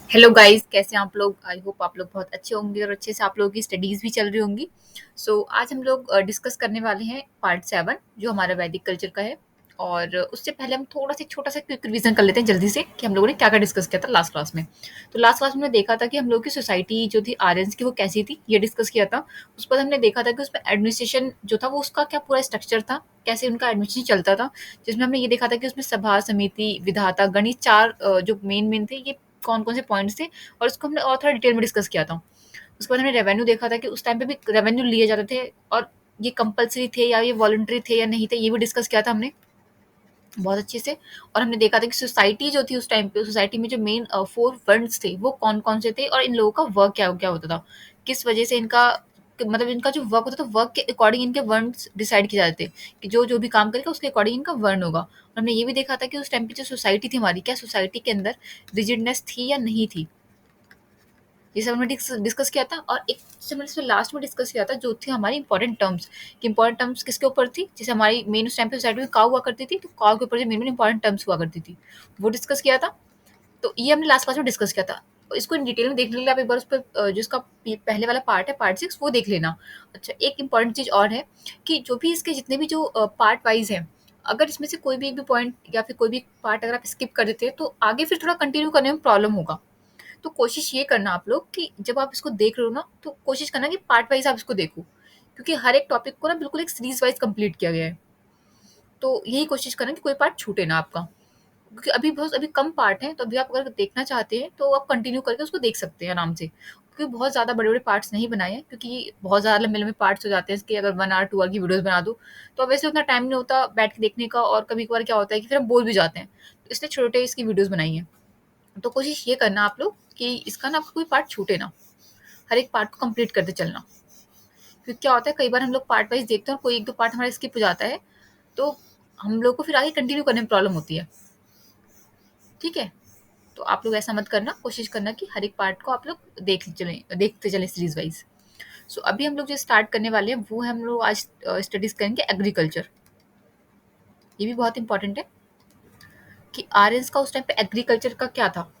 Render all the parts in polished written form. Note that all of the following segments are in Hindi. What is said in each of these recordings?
हेलो गाइस, कैसे हैं आप लोग? आई होप आप लोग बहुत अच्छे होंगे और अच्छे से आप लोगों की स्टडीज भी चल रही होंगी। आज हम लोग डिस्कस करने वाले हैं पार्ट 7 जो हमारा वैदिक कल्चर का है। और उससे पहले हम थोड़ा सा छोटा सा क्विक रिवीजन कर लेते हैं जल्दी से कि हम लोगों ने क्या क्या डिस्कस किया था लास्ट क्लास में। तो लास्ट क्लास में हमने देखा था कि हम लोग की सोसाइटी जो थी आर्यंस की वो कैसी थी, ये डिस्कस किया था। उस पर हमने देखा था कि उसमें एडमिनिस्ट्रेशन जो था वो उसका क्या पूरा स्ट्रक्चर था, कैसे उनका एडमिनिस्ट्रेशन चलता था। जिसमें हमने ये देखा था कि उसमें सभा, समिति, विधाता, गणित, चार जो मेन थे, ये कौन-कौन से पॉइंट्स थे। और उसको हमने और थोड़ा डिटेल में डिस्कस किया था। उसके बाद हमने रेवेन्यू देखा था कि उस टाइम पे भी रेवेन्यू लिए जाते थे और ये कंपल्सरी थे या ये वॉलंटरी थे या नहीं थे, ये भी डिस्कस किया था हमने बहुत अच्छे से। और हमने देखा था कि सोसाइटी जो थी उस टाइम पे, सोसाइटी में जो मेन 4 फंड्स थे वो कौन-कौन से थे और इन लोगों का वर्क क्या-क्या होता था। किस वजह से इनका मतलब इनका जो वर्क होता था, वर्क के अकॉर्डिंग इनके वर्न्स डिसाइड किए जाते थे कि जो भी काम करेगा उसके अकॉर्डिंग इनका वर्ण होगा। और हमने ये भी देखा था कि उस टाइम पे जो सोसाइटी थी हमारी, क्या सोसाइटी के अंदर रिजिडनेस थी या नहीं थी। ये सब हमने डिस्कस किया था। और एक से मैंने इसमें लास्ट में डिस्कस किया था जो थी हमारी इंपॉर्टेंट टर्म्स, कि इंपॉर्टेंट टर्म्स किसके ऊपर थी। जैसे हमारी मेन उस टाइम पे सोसाइटी में काउ हुआ करती थी, तो काउ के ऊपर जो मेन मेन इंपॉर्टेंट टर्म्स हुआ करती थी वो डिस्कस किया था। तो ये हमने लास्ट क्लास में डिस्कस किया था। इसको इन डिटेल में देखने के लिए आप एक बार उस पर जो इसका पहले वाला पार्ट है, पार्ट 6, वो देख लेना। अच्छा, एक इंपॉर्टेंट चीज और है कि जो भी इसके जितने भी जो पार्ट वाइज है, अगर इसमें से कोई भी एक भी पॉइंट या फिर कोई भी पार्ट अगर आप स्किप कर देते हैं तो आगे फिर थोड़ा कंटिन्यू करने में प्रॉब्लम होगा। तो कोशिश ये करना आप लोग कि जब आप इसको देख रहे हो ना, तो कोशिश करना कि पार्ट वाइज आप इसको देखो, क्योंकि हर एक टॉपिक को ना बिल्कुल एक सीरीज वाइज कंप्लीट किया गया है। तो यही कोशिश करना कि कोई पार्ट छूटे ना आपका, क्योंकि अभी कम पार्ट हैं। तो अभी आप अगर देखना चाहते हैं तो आप कंटिन्यू करके उसको देख सकते हैं आराम से, क्योंकि बहुत ज़्यादा बड़े बड़े पार्ट्स नहीं बनाए हैं, क्योंकि बहुत ज़्यादा लंबे लंबे पार्ट्स हो जाते हैं इसके। अगर 1 आवर 2 आवर की वीडियोस बना दो तो वैसे उतना टाइम नहीं होता बैठ के देखने का, और कभी कभार क्या होता है कि फिर हम बोर भी जाते हैं। तो इसलिए छोटे इसकी वीडियोस बनाई हैं। तो कोशिश ये करना आप लोग कि इसका ना आपका कोई पार्ट छूटे ना, हर एक पार्ट को कंप्लीट करते चलना। क्योंकि क्या होता है, कई बार हम लोग पार्ट वाइज देखते हैं और कोई एक दो पार्ट हमारा स्किप हो जाता है, तो हम लोग को फिर आगे कंटिन्यू करने में प्रॉब्लम होती है। ठीक है? तो आप लोग ऐसा मत करना, कोशिश करना कि हर एक पार्ट को आप लोग देखते चलें सीरीज वाइज। अभी हम लोग जो स्टार्ट करने वाले हैं वो है, हम लोग आज स्टडीज करेंगे एग्रीकल्चर। ये भी बहुत इंपॉर्टेंट है कि आर्यंस का उस टाइम पे एग्रीकल्चर का क्या था,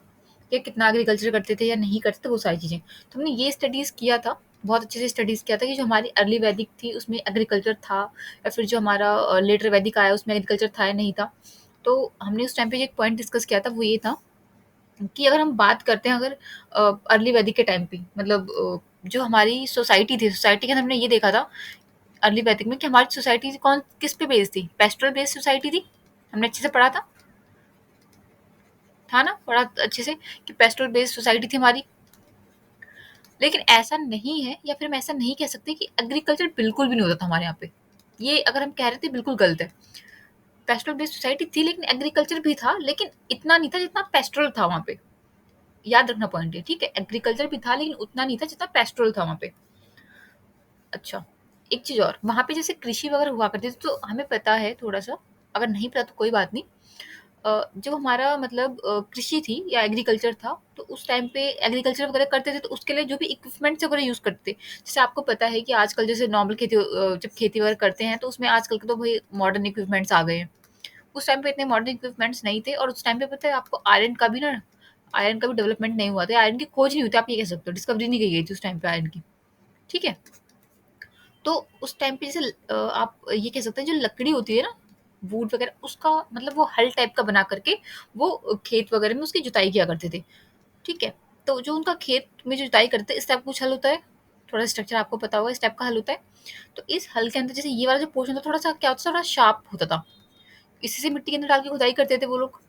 या कितना एग्रीकल्चर करते थे या नहीं करते थे, वो सारी चीज़ें। तो हमने ये स्टडीज़ किया था, बहुत अच्छे से स्टडीज़ किया था कि जो हमारी अर्ली वैदिक थी उसमें एग्रीकल्चर था, या फिर जो हमारा लेटर वैदिक आया उसमें एग्रीकल्चर था या नहीं था। तो हमने उस टाइम पे जो एक पॉइंट डिस्कस किया था वो ये था कि अगर हम बात करते हैं, अगर अर्ली वैदिक के टाइम पे, मतलब जो हमारी सोसाइटी थी, सोसाइटी के अंदर हमने ये देखा था अर्ली वैदिक में कि हमारी सोसाइटी कौन किस पे बेस्ड थी, पेस्टोरल बेस्ड सोसाइटी थी। हमने अच्छे से पढ़ा था ना, पढ़ा अच्छे से कि पेस्टोरल बेस्ड सोसाइटी थी हमारी। लेकिन ऐसा नहीं है, या फिर हम ऐसा नहीं कह सकते कि एग्रीकल्चर बिल्कुल भी नहीं होता था हमारे यहाँ पे। ये अगर हम कह रहे थे बिल्कुल गलत है। पेस्टोरल बेस्ड सोसाइटी थी, लेकिन एग्रीकल्चर भी था, लेकिन इतना नहीं था जितना पेस्टोरल था वहाँ पे। याद रखना पॉइंट है, ठीक है? एग्रीकल्चर भी था लेकिन उतना नहीं था जितना पेस्टोरल था वहाँ पे। अच्छा, एक चीज़ और, वहाँ पे जैसे कृषि वगैरह हुआ करती थी, तो हमें पता है थोड़ा-सा, अगर नहीं पता तो कोई बात नहीं। जो हमारा मतलब कृषि थी या एग्रीकल्चर था, तो उस टाइम पे एग्रीकल्चर वगैरह करते थे तो उसके लिए जो भी इक्विपमेंट्स वगैरह यूज़ करते थे। जैसे आपको पता है कि आजकल जैसे नॉर्मल जब खेती वगैरह करते हैं तो उसमें आजकल के तो भाई मॉडर्न इक्विपमेंट्स आ गए हैं। उस टाइम पे इतने मॉडर्न इक्विपमेंट्स नहीं थे, और उस टाइम पे पता है आपको आयरन का भी डेवलपमेंट नहीं हुआ था, आयरन की खोज नहीं हुई थी, आप ये कह सकते हो, डिस्कवरी नहीं की गई थी उस टाइम पे आयरन की। ठीक है? तो उस टाइम पे जैसे आप ये कह सकते हैं जो लकड़ी होती है ना, वुड वगैरह, उसका मतलब वो हल टाइप का बना करके वो खेत वगैरह में उसकी जुताई किया करते थे। ठीक है? तो जो उनका खेत में जो जुताई करते हैं, इस टाइप का कुछ हल होता है, थोड़ा स्ट्रक्चर आपको पता होगा, इस टाइप का हल होता है। तो इस हल के अंदर जैसे ये वाला जो पोर्शन था, थोड़ा सा क्या होता था, थोड़ा शार्प होता था। इसी से मिट्टी के अंदर डाल के खुदाई करते थे वो लोग।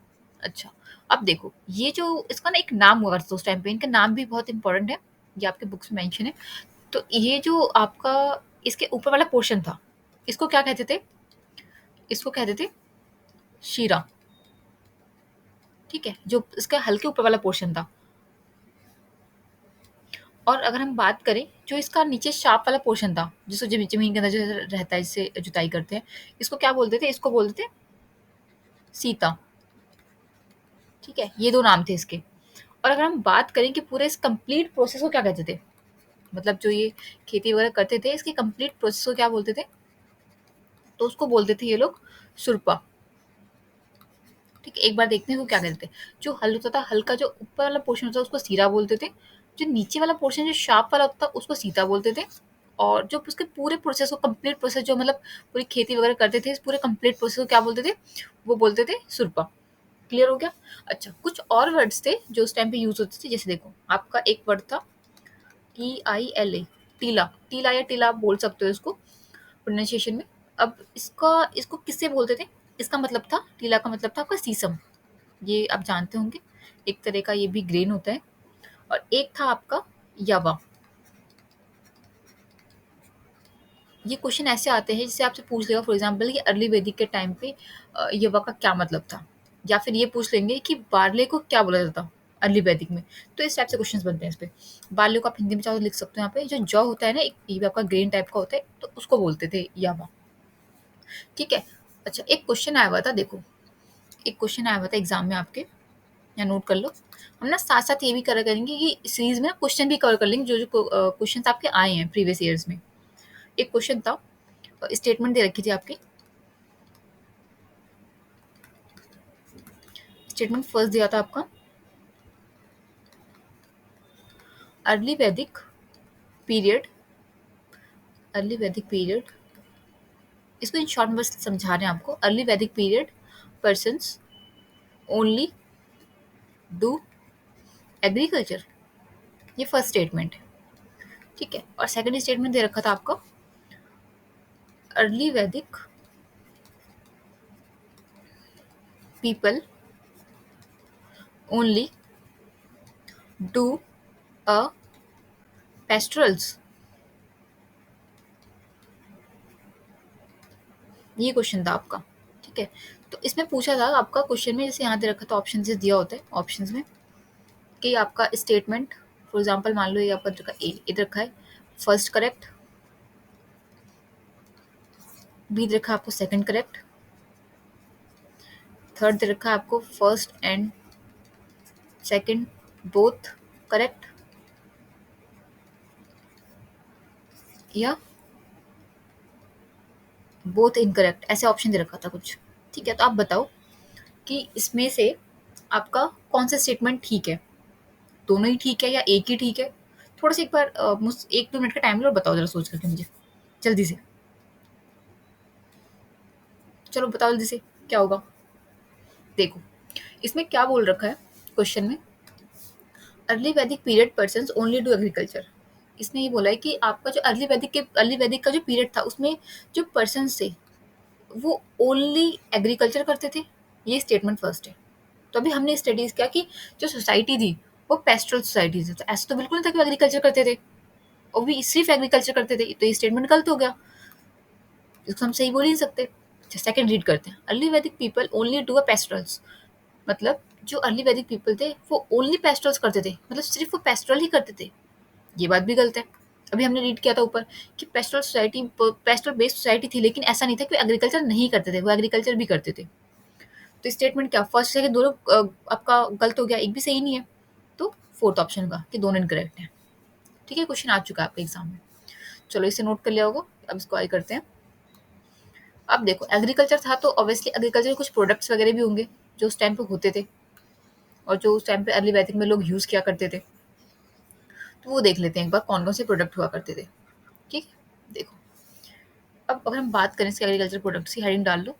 अच्छा, अब देखो ये जो इसका ना एक नाम हुआ करता था उस टाइम पे, इनका नाम भी बहुत इंपॉर्टेंट है, ये आपके बुक्स में मेंशन है। तो ये जो आपका इसके ऊपर वाला पोर्शन था, इसको क्या कहते थे? इसको कहते थे शीरा। ठीक है? जो इसका हल्के ऊपर वाला पोर्शन था। और अगर हम बात करें जो इसका नीचे शार्प वाला पोर्शन था, जिसको जमीन के अंदर जो रहता है, जिससे जुताई करते हैं, इसको क्या बोलते थे? इसको बोलते थे सीता। ठीक है? ये दो नाम थे इसके। और अगर हम बात करें कि पूरे इस कंप्लीट प्रोसेस को क्या कहते थे, मतलब जो ये खेती वगैरह करते थे, इसके कंप्लीट प्रोसेस को क्या बोलते थे? तो उसको बोलते थे ये लोग सुरपा। ठीक है, एक बार देखते हैं वो क्या करते थे। जो हल होता था, हल का जो ऊपर वाला पोर्शन होता था उसको सीरा बोलते थे, जो नीचे वाला पोर्शन जो शार्प वाला होता था उसको सीता बोलते थे, और जो उसके पूरे प्रोसेस को कंप्लीट प्रोसेस जो मतलब पूरी खेती वगैरह करते थे, इस पूरे कंप्लीट प्रोसेस को क्या बोलते थे, वो बोलते थे सुरपा। क्लियर हो गया? अच्छा, कुछ और वर्ड्स थे जो उस टाइम पे यूज होते थे, जैसे देखो आपका एक वर्ड था TILA, टीला, टीला या टीला आप बोल सकते हो इसको प्रोनाउंसिएशन में। अब इसका इसको किससे बोलते थे? इसका मतलब था, टीला का मतलब था आपका सीसम, ये आप जानते होंगे, एक तरह का ये भी ग्रेन होता है। और एक था आपका यावा। ये क्वेश्चन ऐसे आते हैं जैसे आपसे पूछ लेगा फॉर एग्जांपल कि अर्ली वैदिक के टाइम पे युवा का क्या मतलब था, या फिर ये पूछ लेंगे कि बार्ले को क्या बोला जाता अर्ली वैदिक में। तो इस टाइप से क्वेश्चंस बनते हैं इस पे। बार्ले को आप हिंदी में चाहो तो लिख सकते हो यहाँ पे, जो जौ होता है ना, एक ये भी आपका ग्रेन टाइप का होता है, तो उसको बोलते थे यावा। ठीक है। अच्छा, एक क्वेश्चन आया हुआ था, देखो एक क्वेश्चन आया हुआ था एग्जाम में आपके, या नोट कर लो। हम ना साथ साथ ये भी करा करेंगे कि सीरीज में क्वेश्चन भी कवर कर लेंगे जो जो क्वेश्चन आपके आए हैं प्रीवियस ईयर्स में। एक क्वेश्चन था, स्टेटमेंट दे रखी थी आपकी, स्टेटमेंट फर्स्ट दिया था आपका, अर्ली वैदिक पीरियड, अर्ली वैदिक पीरियड, इसको इन शॉर्ट में बस समझा रहे हैं आपको। अर्ली वैदिक period persons only do agriculture, ये फर्स्ट स्टेटमेंट है। ठीक है, और सेकंड स्टेटमेंट दे रखा था आपका, अर्ली वैदिक पीपल ओनली डू अ पेस्टरल्स, ये क्वेश्चन था आपका। ठीक है, तो इसमें पूछा था आपका क्वेश्चन में, जैसे यहाँ दे रखा था ऑप्शन से दिया होता है, ऑप्शंस में कि आपका स्टेटमेंट फॉर एग्जांपल मान लो ये आपका इधर रखा है फर्स्ट करेक्ट, बी दे रखा है आपको सेकंड करेक्ट, थर्ड दे रखा है आपको first and second both correct, या बोथ इनकरेक्ट, ऐसे ऑप्शन दे रखा था कुछ। ठीक है, तो आप बताओ कि इसमें से आपका कौन सा स्टेटमेंट ठीक है, दोनों ही ठीक है या एक ही ठीक है? थोड़ा सा एक बार मुझ 1-2 मिनट का टाइम लो और बताओ ज़रा सोच करके मुझे, जल्दी से। चलो बताओ जल्दी से, क्या होगा? देखो, इसमें क्या बोल रखा है क्वेश्चन में, अर्ली वैदिक period persons only do agriculture. इसने ये बोला है कि आपका जो अर्ली वैदिक का जो पीरियड था उसमें जो पर्सन्स थे वो ओनली एग्रीकल्चर करते थे, ये स्टेटमेंट फर्स्ट है। तो अभी हमने स्टडीज किया कि जो सोसाइटी थी वो पेस्टरल सोसाइटी थी, तो ऐसा तो बिल्कुल नहीं था कि एग्रीकल्चर करते थे, और भी सिर्फ एग्रीकल्चर करते थे, तो ये स्टेटमेंट गलत हो गया, इसको हम सही बोल ही नहीं सकते। सेकंड रीड करते हैं, अर्ली वैदिक पीपल ओनली डू अ पेस्टरल्स, मतलब जो अर्ली वैदिक पीपल थे वो ओनली पेस्टरल्स करते थे, मतलब सिर्फ वो पेस्टरल ही करते थे, ये बात भी गलत है। अभी हमने रीड किया था ऊपर कि पेस्टरल बेस्ड सोसाइटी थी, लेकिन ऐसा नहीं था कि एग्रीकल्चर नहीं करते थे, वो एग्रीकल्चर भी करते थे। तो स्टेटमेंट क्या, फर्स्ट सेकंड दोनों आपका गलत हो गया, एक भी सही नहीं है, तो फोर्थ ऑप्शन का कि दोनों इनकरेक्ट है। ठीक है, क्वेश्चन आ चुका है आपके एग्जाम में, चलो इसे नोट कर लिया होगा। अब इसको आगे करते हैं। अब देखो, एग्रीकल्चर था तो ऑब्वियसली एग्रीकल्चर के कुछ प्रोडक्ट्स वगैरह भी होंगे जो उस टाइम पे होते थे, और जो उस टाइम पे अर्ली वैदिक में लोग यूज़ किया करते थे, तो वो देख लेते हैं एक बार कौन कौन से प्रोडक्ट हुआ करते थे। ठीक है, देखो अब अगर हम बात करें इसके एग्रीकल्चर प्रोडक्ट्स की, हेडिंग डाल लो।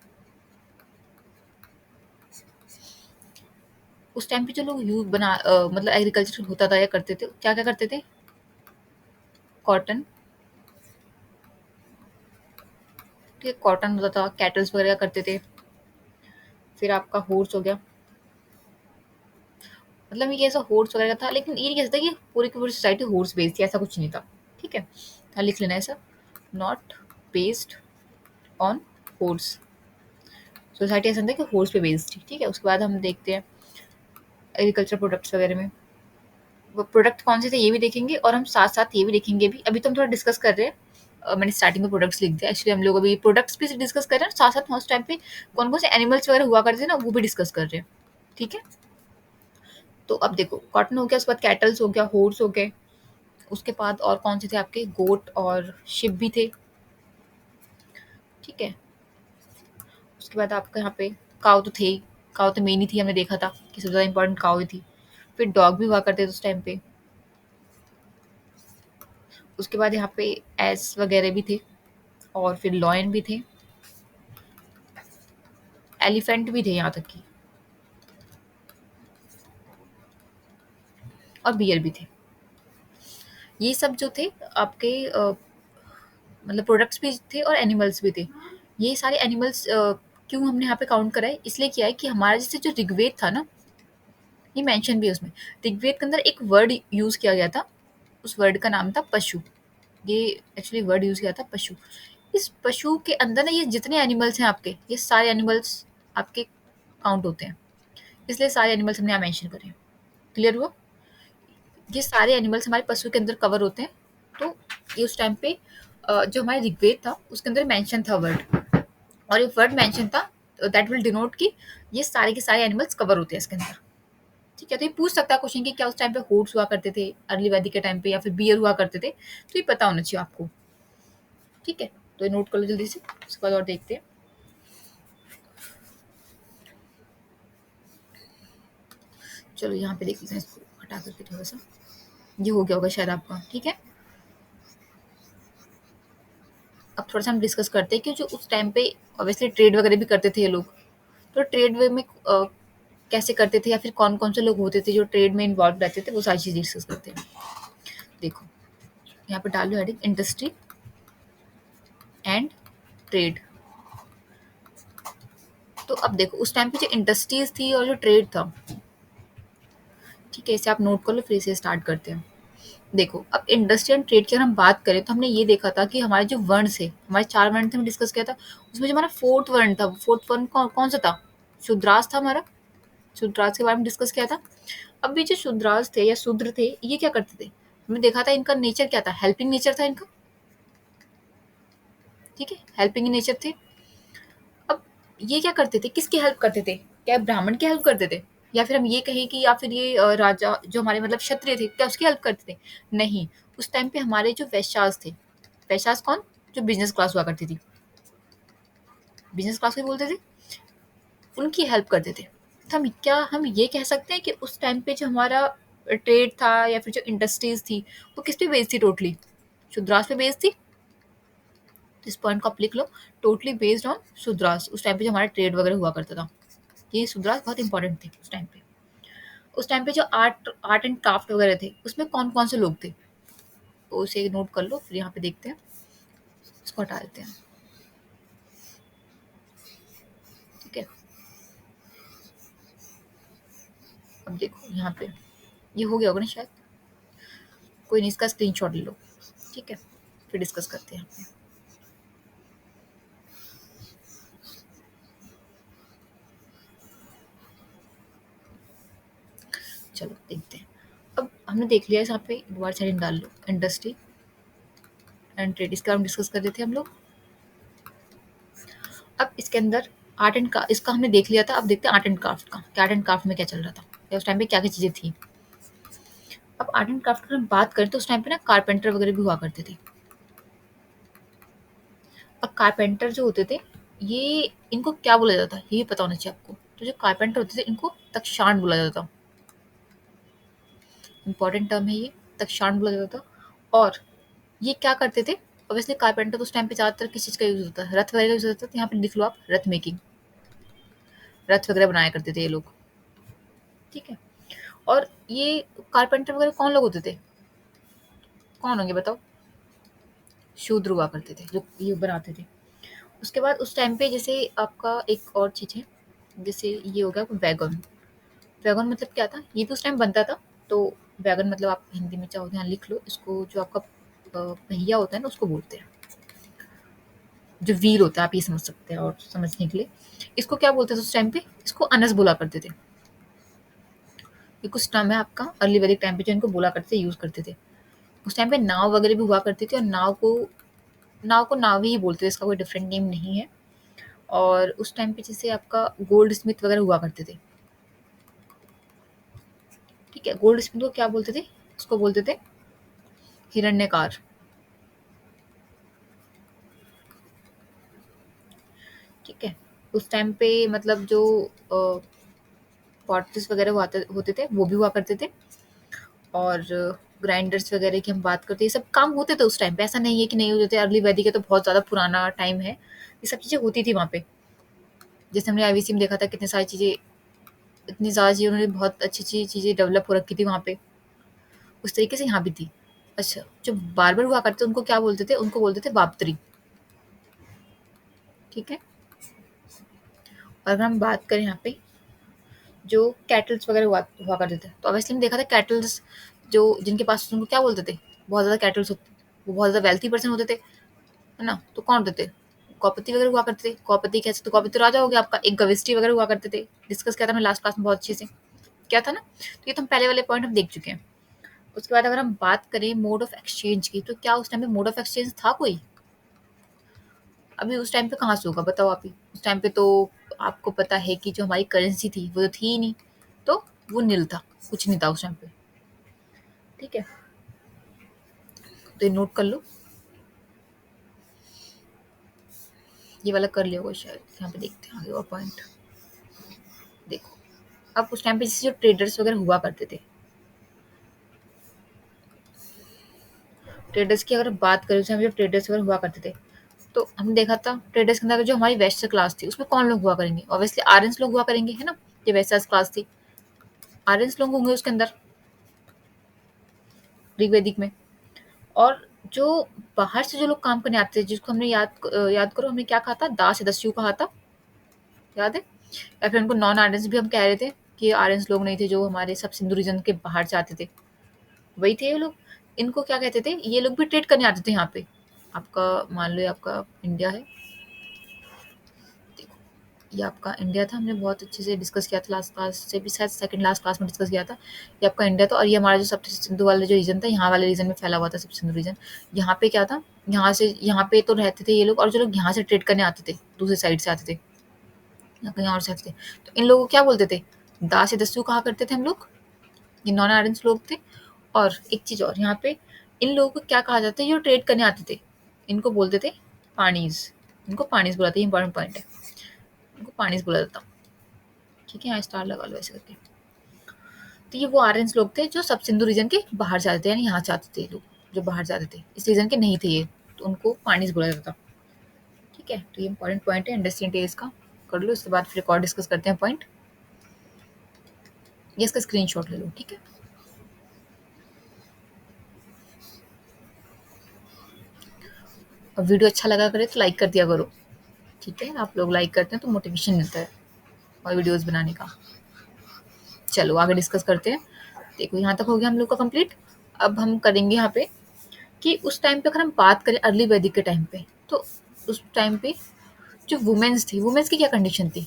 उस टाइम पे जो लोग मतलब एग्रीकल्चर होता था या करते थे, क्या क्या करते थे, कॉटन, ठीक है, कॉटन होता था, कैटल्स वगैरह करते थे, फिर आपका हॉर्स हो गया, मतलब ये ऐसा हॉर्स वगैरह का था, लेकिन ये नहीं कह सकता कि पूरी की पूरी सोसाइटी हॉर्स बेस्ड थी, ऐसा कुछ नहीं था। ठीक है, हाँ लिख लेना ऐसा, not based on horse, society ऐसा था कि हॉर्स पे बेस्ड थी। ठीक है, उसके बाद हम देखते हैं एग्रीकल्चर प्रोडक्ट्स वगैरह में वो प्रोडक्ट कौन से थे ये भी देखेंगे, और हम साथ साथ ये भी देखेंगे भी, अभी तो हम थोड़ा डिस्कस कर रहे हैं। मैंने स्टार्टिंग में प्रोडक्ट्स लिख दिया, एक्चुअली हम लोग अभी प्रोडक्ट्स भी डिस्कस कर रहे हैं, साथ साथ उस टाइम पे कौन कौन से एनिमल्स वगैरह हुआ करते थे ना वो भी डिस्कस कर रहे हैं। ठीक है, तो अब देखो कॉटन हो गया, उसके बाद कैटल्स हो गया, हॉर्स हो गए, उसके बाद और कौन से थे आपके, गोट और शिप भी थे। ठीक है, उसके बाद आपका यहाँ पे काव तो थे ही, काऊ तो मेन ही थी, हमने देखा था कि सबसे ज़्यादा इम्पोर्टेंट काऊ ही थी। फिर डॉग भी हुआ करते थे उस टाइम पे। उसके बाद यहाँ पे एस वगैरह भी थे, और फिर लॉयन भी थे, एलिफेंट भी थे यहाँ तक कि, और बियर भी थे। ये सब जो थे आपके मतलब प्रोडक्ट्स भी थे और एनिमल्स भी थे। ये सारे एनिमल्स क्यों हमने यहाँ पे काउंट करा है, इसलिए किया है कि हमारा जैसे जो ऋग्वेद था ना, ये मेंशन भी है उसमें। ऋग्वेद के अंदर एक वर्ड यूज़ किया गया था, उस वर्ड का नाम था पशु। ये एक्चुअली वर्ड यूज़ किया था पशु। इस पशु के अंदर ना ये जितने एनिमल्स हैं आपके, ये सारे एनिमल्स आपके काउंट होते हैं, इसलिए सारे एनिमल्स हमने यहाँ मेंशन करे हैं। क्लियर हुआ? ये सारे एनिमल्स हमारे पशु के अंदर कवर होते हैं। तो ये उस टाइम पे जो हमारे ऋग्वेद था उसके अंदर मेंशन था वर्ड, और ये वर्ड मेंशन था दैट विल डिनोट कि ये सारे के सारे एनिमल्स कवर होते हैं इसके अंदर। ठीक है, तो ये पूछ सकता है क्वेश्चन कि क्या उस टाइम पे होर्स हुआ करते थे अर्ली वैदिक के टाइम पे, या फिर बियर हुआ करते थे, तो ये पता होना चाहिए आपको। ठीक है, तो ये नोट कर लो जल्दी से, उसके बाद और देखते हैं। चलो यहाँ पे देख लेते हैं, इसको हटा करके थोड़ा सा, ये हो गया होगा शायद आपका। ठीक है, अब थोड़ा सा हम डिस्कस करते हैं कि जो उस टाइम पे ऑब्वियसली ट्रेड वगैरह भी करते थे ये लोग, तो ट्रेड वे में कैसे करते थे, या फिर कौन कौन से लोग होते थे जो ट्रेड में इन्वॉल्व रहते थे, वो सारी चीज़ डिस्कस करते हैं। देखो यहाँ पे डाल लो हेडिंग इंडस्ट्री एंड ट्रेड। तो अब देखो उस टाइम पे जो इंडस्ट्रीज थी और जो ट्रेड था, ठीक है, इसे आप नोट कर लो, फिर इसे स्टार्ट करते हैं। देखो अब इंडस्ट्री एंड ट्रेड की अगर हम बात करें, तो हमने ये देखा था कि हमारे जो वर्ण थे, हमारे 4 वर्ण थे, हमने डिस्कस किया था। उसमें जो हमारा फोर्थ वर्ण था, फोर्थ वर्ण कौन सा था? शूद्रास था हमारा। शूद्रास के बारे में डिस्कस किया था। अब ये जो शूद्रास थे या शूद्र थे, ये क्या करते थे? हमने देखा था इनका नेचर क्या था, हेल्पिंग नेचर था इनका। ठीक है, हेल्पिंग नेचर थे। अब ये क्या करते थे, किसकी हेल्प करते थे? क्या ब्राह्मण की हेल्प करते थे? या फिर हम ये कहें कि या फिर ये राजा जो हमारे मतलब क्षत्रिय थे, क्या उसकी हेल्प करते थे? नहीं, उस टाइम पे हमारे जो वैश्यास थे, वैश्यास कौन? जो बिजनेस क्लास हुआ करती थी, बिजनेस क्लास को बोलते थे, उनकी हेल्प करते थे। तो हम ये कह सकते हैं कि उस टाइम पे जो हमारा ट्रेड था या फिर जो इंडस्ट्रीज थी, वो किस पे बेस्ड थी? टोटली शुद्रास पे बेस्ड थी। इस पॉइंट को आप लिख लो, टोटली बेस्ड ऑन शुद्रास। उस टाइम पे जो हमारा ट्रेड वगैरह हुआ करता था, ये शुद्रास बहुत इंपॉर्टेंट थे उस टाइम पे। उस टाइम पे जो आर्ट आर्ट एंड क्राफ्ट वगैरह थे, उसमें कौन कौन से लोग थे, तो उसे नोट कर लो, फिर यहाँ पे देखते हैं। इसको हटा देते हैं। ठीक है, अब देखो यहाँ पे ये हो गया होगा ना शायद, कोई नहीं, इसका स्क्रीनशॉट ले लो। ठीक है, फिर डिस्कस करते हैं। चलो देखते हैं। अब हमने देख लिया है, यहाँ पे दोबारा से डाल लो इंडस्ट्री एंड ट्रेड, इसका हम डिस्कस कर रहे थे हम लोग। अब इसके अंदर आर्ट एंड इसका हमने देख लिया था। अब देखते हैं आर्ट एंड क्राफ्ट का, कि आर्ट एंड क्राफ्ट में क्या चल रहा था, या उस टाइम पे क्या क्या चीज़ें थी। अब आर्ट एंड क्राफ्ट की हम बात करें, तो उस टाइम पे ना कारपेंटर वगैरह भी हुआ करते थे। अब कारपेंटर जो होते थे, ये इनको क्या बोला जाता है ये पता होना चाहिए आपको। तो जो कारपेंटर होते थे, इनको तक्षाण बोला जाता था। इंपॉर्टेंट टर्म है ये, तक्षाण बोला जाता था। और ये क्या करते थे? ऑब्वियसली कारपेंटर तो उस टाइम पे ज़्यादातर किस चीज़ का यूज़ होता है? रथ वगैरह का यूज़ होता है। तो यहाँ पे लिख लो आप, रथ मेकिंग, रथ वगैरह बनाया करते थे ये लोग। ठीक है, और ये कारपेंटर वगैरह कौन लोग होते थे? कौन होंगे बताओ? शूद्र हुआ करते थे जो ये बनाते थे। उसके बाद उस टाइम पे जैसे आपका एक और चीज़ है, जैसे ये हो गया वैगन। वैगन मतलब क्या था? ये भी उस टाइम बनता था। तो वैगन मतलब आप हिंदी में चाहो तो यहाँ लिख लो इसको, जो आपका पहिया होता है ना, उसको बोलते हैं। जो व्हील होता है, आप ये समझ सकते हैं और समझने के लिए, इसको क्या बोलते थे उस टाइम पे? इसको अनस बोला करते थे। ये कुछ टर्म है आपका अर्ली वैदिक टाइम पे जो इनको बोला करते थे, यूज़ करते थे। उस टाइम पे नाव वगैरह भी हुआ करती थी, और नाव को नाव ही बोलते थे, इसका कोई डिफरेंट नेम नहीं है। और उस टाइम पे जैसे आपका गोल्ड स्मिथ वगैरह हुआ करते थे। ठीक है, गोल्ड स्मिथ को क्या बोलते थे? उसको बोलते थे हिरण्यकार। ठीक है, उस टाइम पे मतलब जो पॉटरीज वगैरह होते थे, वो भी हुआ करते थे। और ग्राइंडर्स वगैरह की हम बात करते हैं, ये सब काम होते थे उस टाइम पे, ऐसा नहीं है कि नहीं होते थे। अर्ली वैदिक है तो बहुत ज़्यादा पुराना टाइम है, ये सब चीज़ें होती थी वहाँ पे। जैसे हमने आईवीसी में देखा था कितनी सारी चीज़ें, इतनी ज़्यादा चीज़ें, उन्होंने बहुत अच्छी अच्छी चीज़ें डेवलप हो रखी थी वहाँ पे, उस तरीके से यहाँ भी थी। अच्छा, जो बार्बर हुआ करते थे उनको क्या बोलते थे? उनको बोलते थे बाबतरी। ठीक है। और अगर हम बात करें यहाँ पे जो कैटल्स वगैरह हुआ करते थे, तो ऑब्वियसली हमने देखा था कैटल्स जो जिनके पास, उनको क्या बोलते थे? बहुत ज़्यादा कैटल्स होते, वो बहुत ज़्यादा वेल्थी पर्सन होते थे, है ना? तो कौन होते थे? कौपति वगैरह हुआ करते थे। कौपति कैसे? तो कौपति तो राजा हो गया आपका। एक गविष्ठी वगैरह हुआ करते थे, डिस्कस किया था मैंने लास्ट क्लास में बहुत अच्छे से, क्या था ना? तो ये तो हम पहले वाले पॉइंट हम देख चुके हैं। उसके बाद अगर हम बात करें मोड ऑफ एक्सचेंज की, तो क्या उस टाइम पे मोड ऑफ एक्सचेंज था कोई? अभी उस टाइम पे कहाँ से होगा बताओ आप ही? उस टाइम पे तो आपको पता है कि जो हमारी करेंसी थी वो तो थी ही नहीं, तो वो नील था, कुछ नहीं था उस टाइम पे। ठीक है, तो ये नोट कर लो, ये वाला कर लिया होगा शायद। यहाँ पे देखते हैं आगे और पॉइंट। देखो, अब उस टाइम पे जैसे जो ट्रेडर्स वगैरह हुआ करते थे, ट्रेडर्स की अगर बात करें, उस टाइम जो ट्रेडर्स वगैरह हुआ करते थे, तो हमने देखा था ट्रेडर्स के अंदर जो हमारी वेस्टर क्लास थी उसमें कौन लोग हुआ करेंगे? ऑब्वियसली आर्यंस लोग हुआ करेंगे, है ना? ये वेस्टर्स क्लास थी, आर्यंस लोग होंगे उसके अंदर ऋग्वेदिक में। और जो बाहर से जो लोग काम करने आते थे, जिसको हमने याद करो, हमने क्या कहा था? दास दस्यु कहा था, याद है? या फिर उनको नॉन आर्यंस भी हम कह रहे थे कि आर्यंस लोग नहीं थे, जो हमारे सब सिंधु रीजन के बाहर से आते थे, वही थे ये लोग। इनको क्या कहते थे? ये लोग भी ट्रेड करने आते थे यहाँ पे। आपका मान लो ये आपका इंडिया है, देखो ये आपका इंडिया था, हमने बहुत अच्छे से डिस्कस किया था लास्ट क्लास से भी, शायद सेकंड लास्ट क्लास में डिस्कस किया था। ये आपका इंडिया था, और ये हमारा जो सब सिंधु वाला जो रीजन था, यहाँ वाले रीजन में फैला हुआ था सब सिंधु रीजन। यहाँ पे क्या था? यहाँ पे तो रहते थे ये लोग, और जो लोग यहाँ से ट्रेड करने आते थे, दूसरे साइड से आते थे या कहीं और से आते थे, तो इन लोगों को क्या बोलते थे? दास या दस्यु कहा करते थे हम लोग, ये नॉन आर्यंस लोग थे। और एक चीज और, यहाँ पे इन लोगों को क्या कहा जाता है? जो ट्रेड करने आते थे, इनको बोलते थे पानीज। इनको पानीज बुलाते हैं, इंपॉर्टेंट पॉइंट है, इनको पानीज बोला जाता। ठीक है, यहाँ स्टार लगा लो ऐसे करके। तो ये वो आर्यंस लोग थे जो सब सिंधु रीजन के बाहर जाते थे, यानी यहाँ से आते थे लोग, जो बाहर जाते थे, इस रीजन के नहीं थे ये, तो उनको पानीज बोला जाता था। ठीक है, तो ये इंपॉर्टेंट पॉइंट है, इंडस्ट्रियल डेज का कर लो। इसके बाद फिर एक और डिस्कस करते हैं पॉइंट, ये इसका स्क्रीनशॉट ले लो। ठीक है, और वीडियो अच्छा लगा करे तो लाइक कर दिया करो। ठीक है, आप लोग लाइक करते हैं तो मोटिवेशन मिलता है और वीडियोस बनाने का। चलो आगे डिस्कस करते हैं। देखो यहाँ तक हो गया हम लोग का कंप्लीट। अब हम करेंगे यहाँ पे कि उस टाइम पे अगर हम बात करें अर्ली वैदिक के टाइम पे, तो उस टाइम पे जो वुमेन्स थी, वुमेन्स की क्या कंडीशन थी?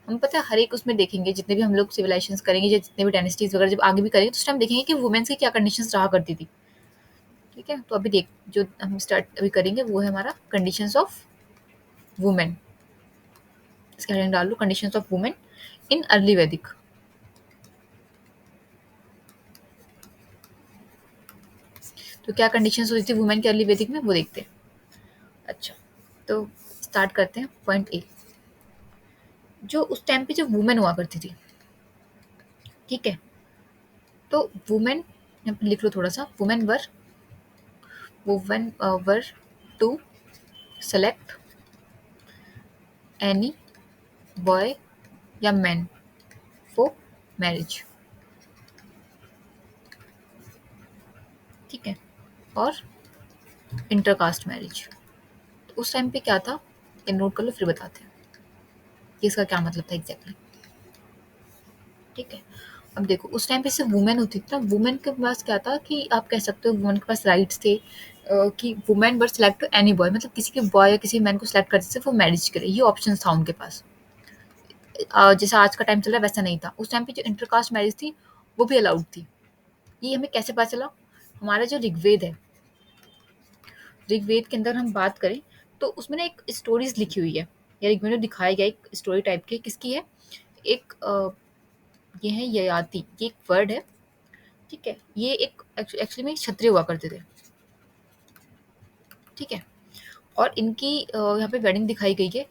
हम पता है हर एक उसमें देखेंगे, जितने भी हम लोग सिविलाइजेशंस करेंगे या जितने भी डायनेस्टीज वगैरह जब आगे भी करेंगे, तो उस टाइम देखेंगे कि वुमेन्स की क्या कंडीशंस रहा करती थी। ठीक है, तो अभी देख, जो हम स्टार्ट अभी करेंगे वो है हमारा कंडीशंस ऑफ वुमेन। इसके हेडिंग डाल लो, conditions of women in early Vedic. तो क्या कंडीशंस होती थी वुमेन के अर्ली वैदिक में, वो देखते हैं। अच्छा, तो स्टार्ट करते हैं पॉइंट ए। जो उस टाइम पे जो वुमेन हुआ करती थी, ठीक है, तो वुमेन, यहाँ पे लिख लो थोड़ा सा, women were to select any boy या मैन फॉर मैरिज। ठीक है, और इंटरकास्ट मैरिज। तो उस टाइम पे क्या था, ये नोट कर लो फिर बताते हैं कि इसका क्या मतलब था एग्जैक्टली। ठीक है, अब देखो उस टाइम पे सिर्फ वुमेन होती थी ना, वुमेन के पास क्या था कि आप कह सकते हो वुमेन के पास राइट्स थे, कि women were select to any boy, मतलब किसी के बॉय या किसी मैन को सिलेक्ट कर सकते थे वो मैरिज करे, ये ऑप्शन था उनके पास। जैसा आज का टाइम चल रहा है वैसा नहीं था, उस टाइम पे जो इंटरकास्ट मैरिज थी वो भी अलाउड थी। ये हमें कैसे पता चला? हमारा जो ऋग्वेद है, ऋग्वेद के अंदर हम बात करें तो उसमें ना एक स्टोरीज लिखी हुई है, या ऋग्वेद में दिखाया गया एक स्टोरी टाइप की, किसकी है? एक ये है ययाति, ये एक वर्ड है। ठीक है, ये एक एक्चुअली में क्षत्रिय हुआ करते थे। ठीक है, और इनकी यहाँ पे वेडिंग दिखाई गई है।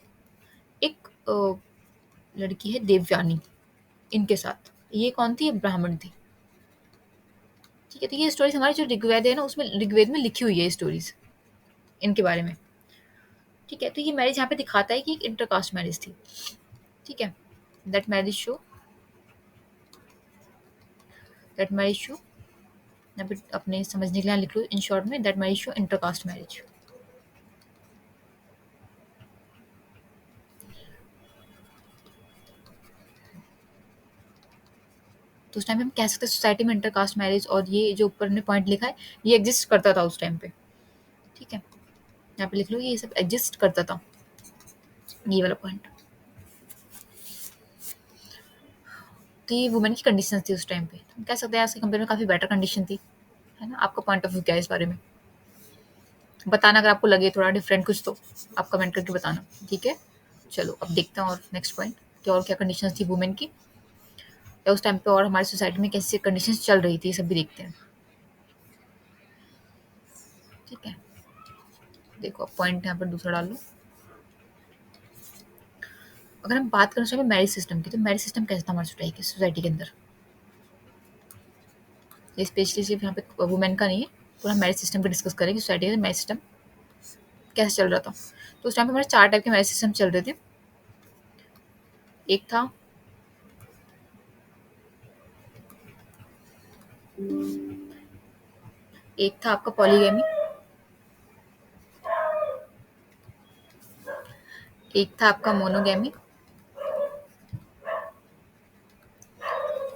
एक लड़की है देवयानी, इनके साथ। ये कौन थी? ये ब्राह्मण थी। ठीक है, तो ये स्टोरीज हमारी जो ऋग्वेद है ना, उसमें ऋग्वेद में लिखी हुई है स्टोरीज इनके बारे में। ठीक है, तो ये मैरिज यहाँ पे दिखाता है कि एक इंटरकास्ट मैरिज थी। ठीक है, that marriage show, that marriage show, यहाँ पे अपने समझने के लिए लिख लो इन शॉर्ट में, that marriage show intercaste marriage. तो उस टाइम पे हम कह सकते हैं सोसाइटी में इंटरकास्ट मैरिज, और ये जो ऊपर ने पॉइंट लिखा है ये एग्जिस्ट करता था उस टाइम पे। ठीक है, यहाँ पे लिख लो ये सब एग्जिस्ट करता था, ये वाला पॉइंट। तो ये वुमेन की कंडीशन थी उस टाइम पे, तो हम कह सकते हैं आज के कंपेयर में काफ़ी बेटर कंडीशन थी। है ना? आपका पॉइंट ऑफ व्यू क्या है इस बारे में? बताना अगर आपको लगे थोड़ा डिफरेंट कुछ, तो आप कमेंट करके बताना। ठीक है, चलो अब देखते हैं और नेक्स्ट पॉइंट कि और क्या कंडीशन थी वुमेन की, या उस टाइम पे और हमारी सोसाइटी में कैसी कंडीशन चल रही थी, ये सब भी देखते हैं। ठीक है, देखो अब पॉइंट यहाँ पर दूसरा डाल लो। अगर हम बात करें उस टाइम मैरिज सिस्टम की, तो मैरिज सिस्टम कैसा था हमारी सोसाइटी के अंदर? ये स्पेशली सिर्फ यहाँ पे वुमेन का नहीं है, पूरा मैरिज सिस्टम पे डिस्कस करेंगे सोसाइटी का मैरिज सिस्टम कैसे चल रहा था। तो उस टाइम पे हमारे 4 टाइप के मैरिज सिस्टम चल रहे थे। एक था एक था आपका पॉलीगैमी, एक था आपका मोनोगैमी।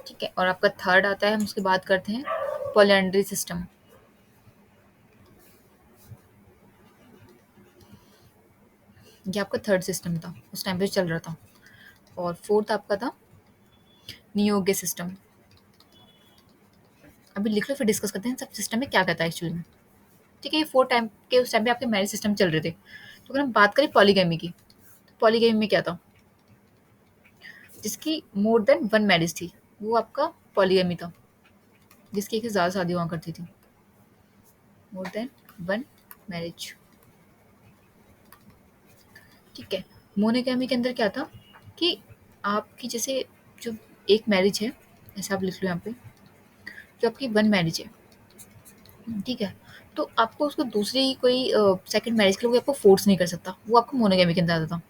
ठीक है, और आपका थर्ड आता है, हम उसकी बात करते हैं पॉलिएंड्री सिस्टम। ये आपका थर्ड सिस्टम था, उस टाइम पे चल रहा था। और फोर्थ आपका था नियोगे सिस्टम। अभी लिख लो, फिर डिस्कस करते हैं सब सिस्टम में क्या कहता है एक्चुअली में। ठीक है, ये 4 टाइम के उस टाइम पे आपके मैरिज सिस्टम चल रहे थे। तो अगर हम बात करें पॉलीगैमी की, तो पॉलीगैमी में क्या था? जिसकी मोर देन 1 मैरिज थी, वो आपका पॉलीगैमी था। जिसकी एक से ज़्यादा शादी हुआ करती थी, मोर देन 1 मैरिज। ठीक है, मोनोगैमी के अंदर क्या था कि आपकी जैसे जो एक मैरिज है, ऐसा आप लिख लो यहाँ पे, जो आपकी 1 मैरिज है, ठीक है, तो आपको उसको दूसरी कोई सेकंड मैरिज के लिए कोई आपको फोर्स नहीं कर सकता, वो आपको मोनोगैमी के अंदर आता था।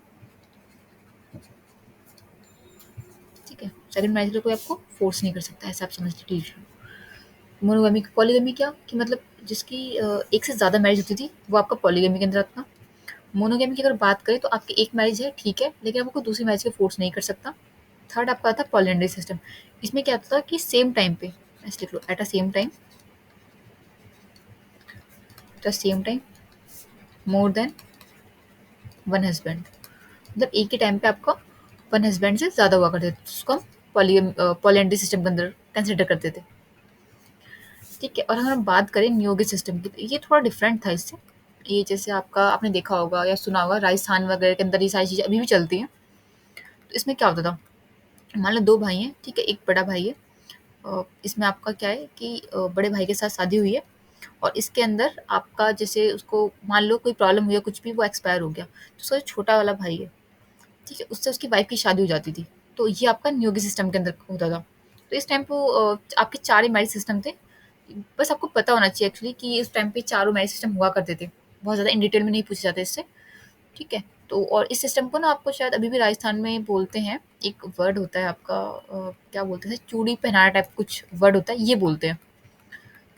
ठीक है, सेकंड मैरिज के लिए कोई आपको फोर्स नहीं कर सकता, ऐसा आप समझ लीजिए। मोनोगैमी पॉलीगैमी क्या कि मतलब जिसकी एक से ज़्यादा मैरिज होती थी, वो आपका पॉलीगैमी के अंदर आता था। मोनोगैमी की अगर बात करें तो आपकी एक मैरिज है, ठीक है, लेकिन आपको दूसरी मैरिज के फोर्स नहीं कर सकता। थर्ड आपका था पॉलिएंड्री सिस्टम। इसमें क्या होता था कि सेम टाइम पे, ऐसे लिख लो, at a same time, at a same time more than 1 husband. मतलब एक ही टाइम पे आपका 1 हस्बैंड से ज़्यादा हुआ करते थे, तो उसको हम पॉलिएंड्री सिस्टम के अंदर कंसिडर करते थे। ठीक है, और अगर हम बात करें नियोगी सिस्टम की, तो ये थोड़ा डिफरेंट था इससे। ये जैसे आपका आपने देखा होगा या सुना होगा, राजस्थान वगैरह के अंदर ये सारी चीज़ें अभी भी चलती हैं। तो इसमें क्या होता था, मान लो 2 भाई हैं, ठीक है, एक बड़ा भाई है। इसमें आपका क्या है कि बड़े भाई के साथ शादी हुई है, और इसके अंदर आपका जैसे उसको मान लो कोई प्रॉब्लम हुई है, कुछ भी, वो एक्सपायर हो गया, तो उसका जो छोटा वाला भाई है, ठीक है, उससे उसकी वाइफ की शादी हो जाती थी। तो ये आपका नियोगी सिस्टम के अंदर होता था। तो इस टाइम पे आपके 4 ही मैरिज सिस्टम थे। बस आपको पता होना चाहिए एक्चुअली कि इस टाइम पे चारों मैरिज सिस्टम हुआ करते थे। बहुत ज़्यादा इन डिटेल में नहीं पूछे जाते इससे। ठीक है, तो और इस सिस्टम को ना आपको शायद अभी भी राजस्थान में बोलते हैं, एक वर्ड होता है आपका, क्या बोलते हैं, चूड़ी पहनाना टाइप कुछ वर्ड होता है, ये बोलते हैं।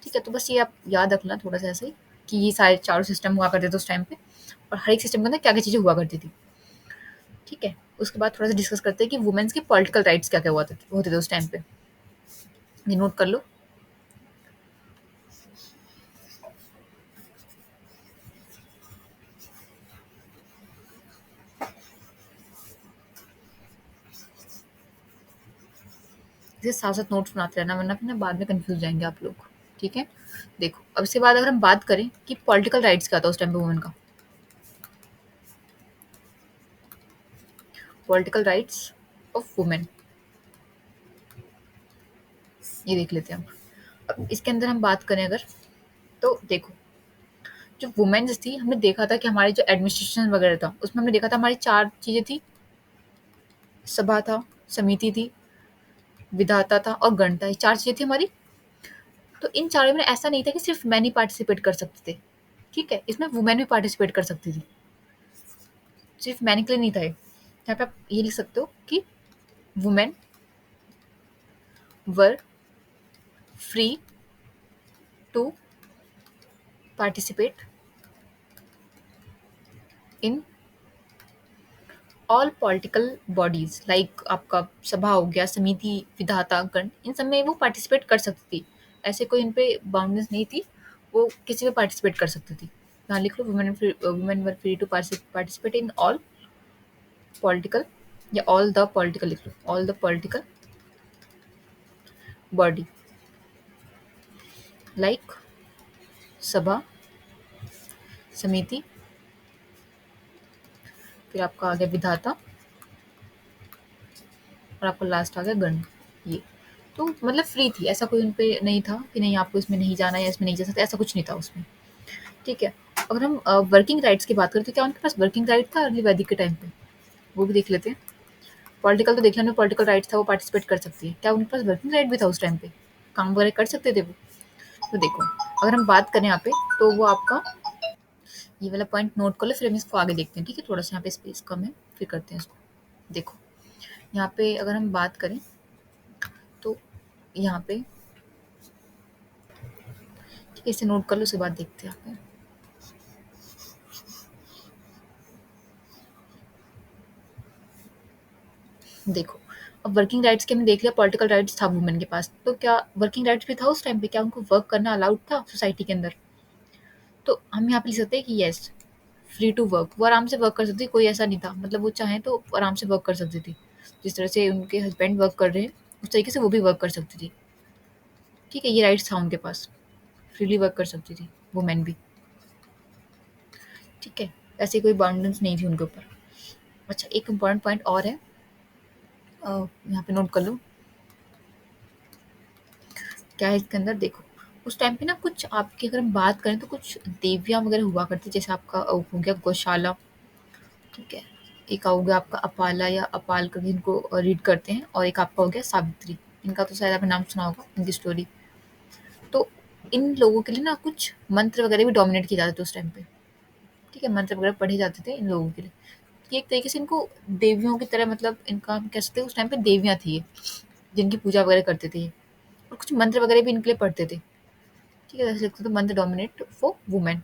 ठीक है, तो बस ये आप याद रखना थोड़ा सा ऐसे ही, कि ये सारे चारों सिस्टम हुआ करते थे उस टाइम पे, और हर एक सिस्टम के अंदर क्या क्या चीज़ें हुआ करती थी। ठीक है, उसके बाद थोड़ा सा डिस्कस करते हैं कि वुमेन्स के पॉलिटिकल राइट्स क्या क्या हुआ होते थे उस टाइम पे। ये नोट कर लो। इसे साथ साथ नोट्स बनाते रहना, वरना फिर ना बाद में कंफ्यूज जाएंगे आप लोग। ठीक है, देखो अब इसके बाद अगर हम बात करें कि पॉलिटिकल राइट्स क्या था उस टाइम पे वुमेन का, पॉलिटिकल राइट्स ऑफ वुमेन, ये देख लेते हैं हम। अब इसके अंदर हम बात करें अगर, तो देखो, जो वुमेन्स थी, हमने देखा था कि हमारे जो एडमिनिस्ट्रेशन वगैरह था, उसमें हमने देखा था हमारी 4 चीज़ें थी। सभा था, समिति थी, विधाता था और गण था, ये 4 चीज़ें थी हमारी। तो इन चारों में ऐसा नहीं था कि सिर्फ़ मेन ही पार्टिसिपेट कर सकते थे, ठीक है? इसमें वुमेन भी पार्टिसिपेट कर सकती थी, सिर्फ़ मेन के लिए नहीं था ये। यहाँ पे आप ये लिख सकते हो कि women were free to participate in all political bodies like आपका सभा हो गया, समिति, विधाता, गण, इन सब में वो पार्टिसिपेट कर सकती थी। ऐसे कोई इन पे बाउंड्रीज नहीं थी, वो किसी में पार्टिसिपेट कर सकती थी। यहाँ लिख लो, women were free to participate in all political, या ऑल द पॉलिटिकल लिख लो, all the political body like सभा, समिति, फिर आपका आ गया विधाता, और आपका लास्ट आ गया गण। ये तो मतलब फ्री थी, ऐसा कोई उन पे नहीं था कि नहीं आपको इसमें नहीं जाना या इसमें नहीं जा सकते, ऐसा कुछ नहीं था उसमें, ठीक है। अगर हम वर्किंग राइट्स की बात करें तो क्या उनके पास वर्किंग राइट था अर्ली वैदिक के टाइम पे, वो भी देख लेते हैं। पॉलिटिकल तो देख लेना, पॉलिटिकल राइट्स था, वो पार्टिसिपेट कर सकती है। क्या उनके पास वर्किंग राइट भी था उस टाइम पे, काम वगैरह कर सकते थे वो? तो देखो, अगर हम बात करें यहाँ पे, तो वो आपका ये वाला पॉइंट नोट कर लो, फिर हम इसको आगे देखते हैं, ठीक है। थोड़ा सा यहाँ पे स्पेस कम है, फिर करते हैं इसको। देखो, यहाँ पे अगर हम बात करें तो यहाँ पे, ठीक है, इसे नोट कर लो, उसके बाद देखते हैं यहाँ पे। देखो, अब वर्किंग राइट्स के हमने देख लिया, पॉलिटिकल राइट्स था वुमेन के पास, तो क्या वर्किंग राइट्स भी था उस टाइम पे? क्या उनको वर्क करना अलाउड था सोसाइटी के अंदर? तो हम यहाँ पे लिख सकते हैं कि येस, फ्री टू वर्क, वो आराम से वर्क कर सकती थी, कोई ऐसा नहीं था, मतलब वो चाहें तो आराम से वर्क कर सकती थी। जिस तरह से उनके हस्बैंड वर्क कर रहे हैं, उस तरीके से वो भी वर्क कर सकती थी, ठीक है। ये राइट्स था उनके पास, फ्रीली वर्क कर सकती थी वुमेन भी, ठीक है। ऐसी कोई बाउंडेंस नहीं थी उनके ऊपर। अच्छा, एक इम्पॉर्टेंट पॉइंट और है, यहाँ पे नोट कर लो, क्या है इसके अंदर। देखो, उस टाइम पे ना कुछ आपकी अगर हम बात करें तो कुछ देवियाँ वगैरह हुआ करती, जैसे आपका हो गया गौशाला, ठीक है। एक हो गया आपका अपाला या अपाल करके इनको रीड करते हैं, और एक आपका हो गया सावित्री। इनका तो शायद आपने नाम सुना होगा, इनकी स्टोरी। तो इन लोगों के लिए ना कुछ मंत्र वगैरह भी डोमिनेट किए जाते थे उस टाइम पे, ठीक है। मंत्र वगैरह पढ़े जाते थे इन लोगों के लिए। ये एक तरीके से इनको देवियों की तरह, मतलब इनका हम कह सकते हैं उस टाइम पे देवियाँ थी ये, जिनकी पूजा वगैरह करते थे ये। और कुछ मंत्र वगैरह भी इनके लिए पढ़ते थे, ठीक है। जैसे लिखते थे मंत्र डोमिनेट फॉर वुमेन।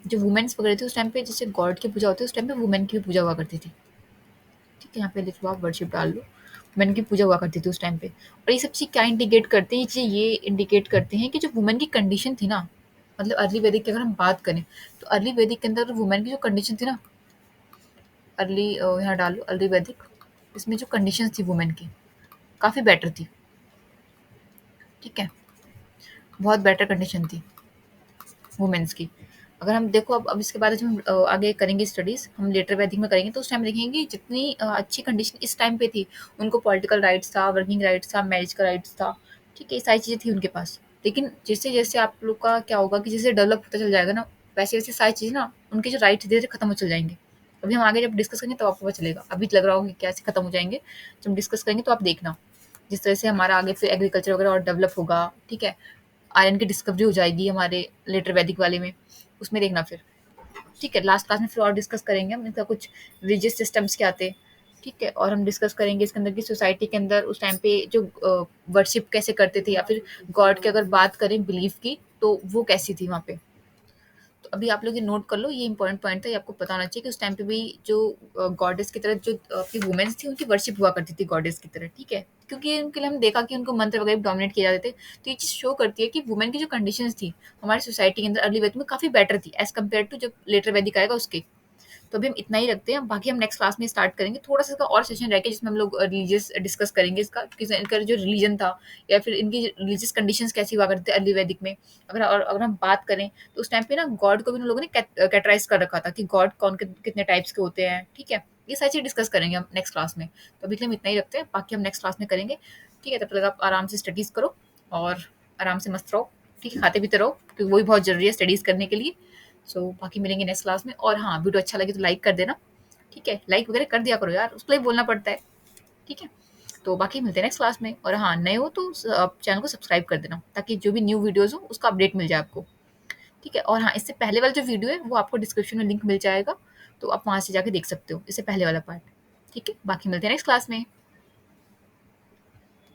जो वुमेन्स वगैरह थी उस टाइम पे, जैसे गॉड की पूजा होती है, उस टाइम पे वुमेन की भी पूजा हुआ करती थी, ठीक है। यहाँ पे लिख लो, आप वर्शिप डाल लो, वुमेन की पूजा हुआ करती थी उस टाइम पे। और ये सब चीज़ क्या इंडिकेट करते हैं? ये चीज़ ये इंडिकेट करते हैं कि जो वुमेन की कंडीशन थी ना, मतलब अर्ली वैदिक की अगर हम बात करें, तो अर्ली वैदिक के अंदर वुमेन की जो कंडीशन थी ना, अर्ली यहाँ डाल लो अर्ली वैदिक, इसमें जो कंडीशन थी वुमेन की, काफ़ी बेटर थी, ठीक है। बहुत बेटर कंडीशन थी वुमेन्स की। अगर हम देखो, अब इसके बाद जब हम आगे करेंगे स्टडीज़, हम लेटर वैदिक में करेंगे, तो उस टाइम देखेंगे कि जितनी अच्छी कंडीशन इस टाइम पे थी, उनको पॉलिटिकल राइट्स था, वर्किंग राइट्स था, मैरिज का राइट्स था, ठीक है, ये सारी चीज़ें थी उनके पास। लेकिन जैसे-जैसे आप लोग का क्या होगा कि जैसे डेवलप होता चल जाएगा ना, वैसे-वैसे सारी चीज़ें ना, उनके जो राइट्स धीरे-धीरे खत्म हो चल जाएँगे। अभी हम आगे जब डिस्कस करेंगे तब आपको पता चलेगा। अभी लग रहा होगा कि कैसे खत्म हो जाएँगे, जब हम डिस्कस करेंगे तो आप देखना। जिस तरह से हमारा आगे फिर एग्रीकल्चर वगैरह और डेवलप होगा, ठीक है। आयरन की डिस्कवरी हो जाएगी हमारे लेटर वैदिक वाले में, उसमें देखना फिर, ठीक है। लास्ट क्लास में फिर और डिस्कस करेंगे हम इनका कुछ रिलीजियस सिस्टम्स क्या थे, ठीक है। और हम डिस्कस करेंगे इसके अंदर की सोसाइटी के अंदर उस टाइम पे जो वर्शिप कैसे करते थे, या फिर गॉड की अगर बात करें बिलीफ की, तो वो कैसी थी वहाँ पे। तो अभी आप लोग ये नोट कर लो, ये इंपॉर्टेंट पॉइंट था, ये आपको पता होना चाहिए कि उस टाइम पे भी जो गॉडेस की तरह जो आपकी वुमेन्स थी, उनकी वर्शिप हुआ करती थी गॉडेस की तरह, ठीक है। क्योंकि उनके लिए हम देखा कि उनको मंत्र वगैरह डोमिनेट किए जाते थे, तो ये चीज़ शो करती है कि वुमेन की जो कंडीशंस थी हमारी सोसाइटी के अंदर अर्ली वैदिक में काफ़ी बेटर थी एज कम्पेयर टू जब लेटर वैदिक आएगा उसके। तो अभी हम इतना ही रखते हैं, बाकी हम नेक्स्ट क्लास में स्टार्ट करेंगे। थोड़ा सा इसका और सेशन रह गया जिसमें हम लोग रिलीजियस डिस्कस करेंगे इसका, कि इनका जो रिलीजन था, या फिर इनकी रिलीजियस कंडीशंस कैसी हुआ करती थी अर्ली वैदिक में। अगर हम बात करें तो उस टाइम पे ना गॉड को भी उन लोगों ने कैटेगराइज कर रखा था कि गॉड कौन कितने टाइप्स के होते हैं, ठीक है। ये सारी चीज़ डिस्कस करेंगे हम नेक्स्ट क्लास में। तो अभी के लिए हम इतना ही रखते हैं, बाकी हम नेक्स्ट क्लास में करेंगे, ठीक है। तब तक आप आराम से स्टडीज़ करो और आराम से मस्त रहो, ठीक है। खाते पीते रहो, क्योंकि वो भी बहुत ज़रूरी है स्टडीज़ करने के लिए। सो बाकी मिलेंगे नेक्स्ट क्लास में। और हाँ, वीडियो अच्छा लगे तो लाइक कर देना, ठीक है? लाइक वगैरह कर दिया करो यार, उसके लिए बोलना पड़ता है, ठीक है? तो बाकी मिलते हैं नेक्स्ट क्लास में, और हाँ, नए हो तो चैनल को सब्सक्राइब कर देना, ताकि जो भी न्यू वीडियोज़ हो उसका अपडेट मिल जाए आपको, ठीक है? और हाँ, इससे पहले वाला जो वीडियो है वो आपको डिस्क्रिप्शन में लिंक मिल जाएगा, तो आप वहाँ से जाके देख सकते हो, इससे पहले वाला पार्ट, ठीक है? बाकी मिलते हैं नेक्स्ट क्लास में।